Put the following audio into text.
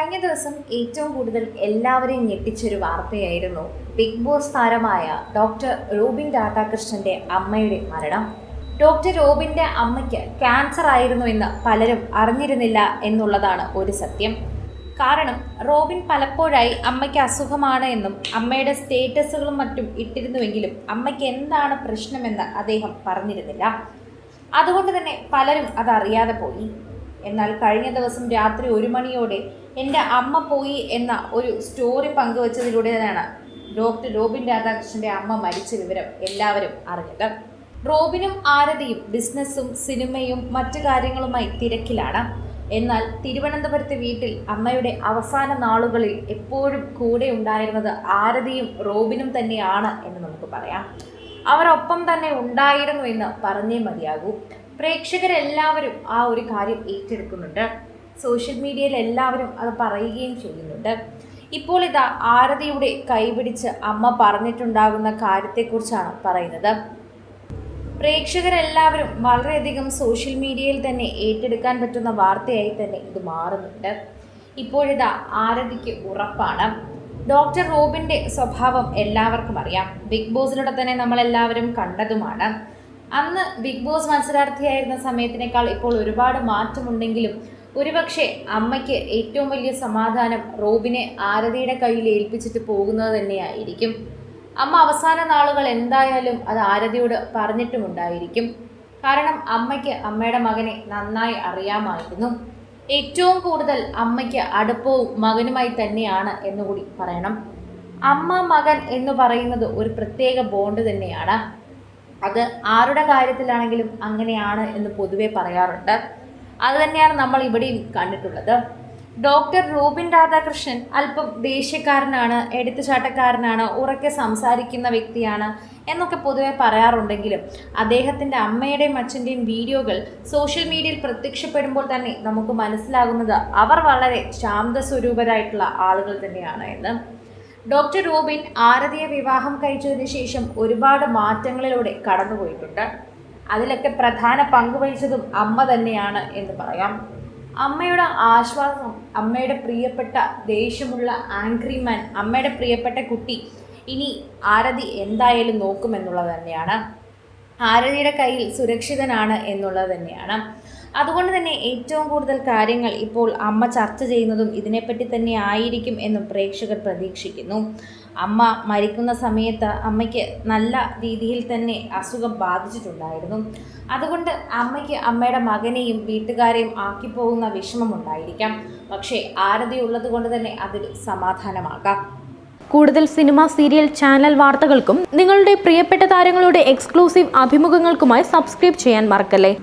കഴിഞ്ഞ ദിവസം ഏറ്റവും കൂടുതൽ എല്ലാവരെയും ഞെട്ടിച്ചൊരു വാർത്തയായിരുന്നു ബിഗ് ബോസ് താരമായ ഡോക്ടർ റോബിൻ രാധാകൃഷ്ണന്റെ അമ്മയുടെ മരണം. ഡോക്ടർ റോബിന്റെ അമ്മയ്ക്ക് ക്യാൻസർ ആയിരുന്നു എന്ന് പലരും അറിഞ്ഞിരുന്നില്ല എന്നുള്ളതാണ് ഒരു സത്യം. കാരണം റോബിൻ പലപ്പോഴായി അമ്മയ്ക്ക് അസുഖമാണ് എന്നും അമ്മയുടെ സ്റ്റേറ്റസുകളും മറ്റും ഇട്ടിരുന്നുവെങ്കിലും അമ്മയ്ക്ക് എന്താണ് പ്രശ്നമെന്ന് അദ്ദേഹം പറഞ്ഞിരുന്നില്ല. അതുകൊണ്ട് തന്നെ പലരും അതറിയാതെ പോയി. എന്നാൽ കഴിഞ്ഞ ദിവസം രാത്രി 1 മണിയോടെ എൻ്റെ അമ്മ പോയി എന്ന ഒരു സ്റ്റോറി പങ്കുവച്ചതിലൂടെയാണ് ഡോക്ടർ റോബിൻ രാധാകൃഷ്ണൻ്റെ അമ്മ മരിച്ച വിവരം എല്ലാവരും അറിഞ്ഞത്. റോബിനും ആരതിയും ബിസിനസ്സും സിനിമയും മറ്റു കാര്യങ്ങളുമായി തിരക്കിലാണ്. എന്നാൽ തിരുവനന്തപുരത്തെ വീട്ടിൽ അമ്മയുടെ അവസാന നാളുകളിൽ എപ്പോഴും കൂടെ ഉണ്ടായിരുന്നത് ആരതിയും റോബിനും തന്നെയാണ് എന്ന് നമുക്ക് പറയാം. അവരൊപ്പം തന്നെ ഉണ്ടായിരുന്നു എന്ന് പറഞ്ഞേ മതിയാകൂ. പ്രേക്ഷകരെല്ലാവരും ആ ഒരു കാര്യം ഏറ്റെടുക്കുന്നുണ്ട്. സോഷ്യൽ മീഡിയയിൽ എല്ലാവരും അത് പറയുകയും ചെയ്യുന്നുണ്ട്. ഇപ്പോൾ ഇതാ ആരതിയുടെ കൈപിടിച്ച് അമ്മ പറഞ്ഞിട്ടുണ്ടാകുന്ന കാര്യത്തെക്കുറിച്ചാണ് പറയുന്നത്. പ്രേക്ഷകരെല്ലാവരും വളരെയധികം സോഷ്യൽ മീഡിയയിൽ തന്നെ ഏറ്റെടുക്കാൻ പറ്റുന്ന വാർത്തയായി തന്നെ ഇത് മാറുന്നുണ്ട്. ഇപ്പോഴിതാ ആരതിക്ക് ഉറപ്പാണ്. ഡോക്ടർ റോബിൻ്റെ സ്വഭാവം എല്ലാവർക്കും അറിയാം. ബിഗ് ബോസിലൂടെ തന്നെ നമ്മളെല്ലാവരും കണ്ടതുമാണ്. അന്ന് ബിഗ് ബോസ് മത്സരാർത്ഥിയായിരുന്ന സമയത്തിനേക്കാൾ ഇപ്പോൾ ഒരുപാട് മാറ്റമുണ്ടെങ്കിലും ഒരുപക്ഷെ അമ്മയ്ക്ക് ഏറ്റവും വലിയ സമാധാനം റോബിനെ ആരതിയുടെ കയ്യിൽ ഏൽപ്പിച്ചിട്ട് പോകുന്നത് തന്നെയായിരിക്കും. അമ്മ അവസാന നാളുകൾ എന്തായാലും അത് ആരതിയോട് പറഞ്ഞിട്ടുമുണ്ടായിരിക്കും. കാരണം അമ്മയ്ക്ക് അമ്മയുടെ മകനെ നന്നായി അറിയാമായിരുന്നു. ഏറ്റവും കൂടുതൽ അമ്മയ്ക്ക് അടുപ്പവും മകനുമായി തന്നെയാണ് എന്നുകൂടി പറയണം. അമ്മ മകൻ എന്ന് പറയുന്നത് ഒരു പ്രത്യേക ബോണ്ട് തന്നെയാണ്. അത് ആരുടെ കാര്യത്തിലാണെങ്കിലും അങ്ങനെയാണ് എന്ന് പൊതുവെ പറയാറുണ്ട്. അതുതന്നെയാണ് നമ്മൾ ഇവിടെയും കണ്ടിട്ടുള്ളത്. ഡോക്ടർ റോബിൻ രാധാകൃഷ്ണൻ അല്പം ദേഷ്യക്കാരനാണ്, എടുത്തുചാട്ടക്കാരനാണ്, ഉറക്കെ സംസാരിക്കുന്ന വ്യക്തിയാണ് എന്നൊക്കെ പൊതുവെ പറയാറുണ്ടെങ്കിലും അദ്ദേഹത്തിൻ്റെ അമ്മയുടെയും അച്ഛൻ്റെയും വീഡിയോകൾ സോഷ്യൽ മീഡിയയിൽ പ്രത്യക്ഷപ്പെടുമ്പോൾ തന്നെ നമുക്ക് മനസ്സിലാകുന്നത് അവർ വളരെ ശാന്തസ്വരൂപരായിട്ടുള്ള ആളുകൾ തന്നെയാണ് എന്ന്. ഡോക്ടർ റോബിൻ ആരതിയെ വിവാഹം കഴിച്ചതിന് ശേഷം ഒരുപാട് മാറ്റങ്ങളിലൂടെ കടന്നുപോയിട്ടുണ്ട്. അതിലൊക്കെ പ്രധാന പങ്കുവഹിച്ചതും അമ്മ തന്നെയാണ് എന്ന് പറയാം. അമ്മയുടെ ആശ്വാസം, അമ്മയുടെ പ്രിയപ്പെട്ട ദേഷ്യമുള്ള ആംഗ്രിമാൻ, അമ്മയുടെ പ്രിയപ്പെട്ട കുട്ടി ഇനി ആരതി എന്തായാലും നോക്കുമെന്നുള്ളത് തന്നെയാണ്. ആരതിയുടെ കയ്യിൽ സുരക്ഷിതനാണ് എന്നുള്ളത് തന്നെയാണ്. അതുകൊണ്ട് തന്നെ ഏറ്റവും കൂടുതൽ കാര്യങ്ങൾ ഇപ്പോൾ അമ്മ ചർച്ച ചെയ്യുന്നതും ഇതിനെപ്പറ്റി തന്നെ ആയിരിക്കും എന്നും പ്രേക്ഷകർ പ്രതീക്ഷിക്കുന്നു. അമ്മ മരിക്കുന്ന സമയത്ത് അമ്മയ്ക്ക് നല്ല രീതിയിൽ തന്നെ അസുഖം ബാധിച്ചിട്ടുണ്ടായിരുന്നു. അതുകൊണ്ട് അമ്മയ്ക്ക് അമ്മയുടെ മകനെയും വീട്ടുകാരെയും ആക്കിപ്പോകുന്ന വിഷമമുണ്ടായിരിക്കാം. പക്ഷേ ആരതി ഉള്ളത് കൊണ്ട് തന്നെ അതൊരു സമാധാനമാകാം. കൂടുതൽ സിനിമ, സീരിയൽ, ചാനൽ വാർത്തകൾക്കും നിങ്ങളുടെ പ്രിയപ്പെട്ട താരങ്ങളുടെ എക്സ്ക്ലൂസീവ് അഭിമുഖങ്ങൾക്കുമായി സബ്സ്ക്രൈബ് ചെയ്യാൻ മറക്കല്ലേ.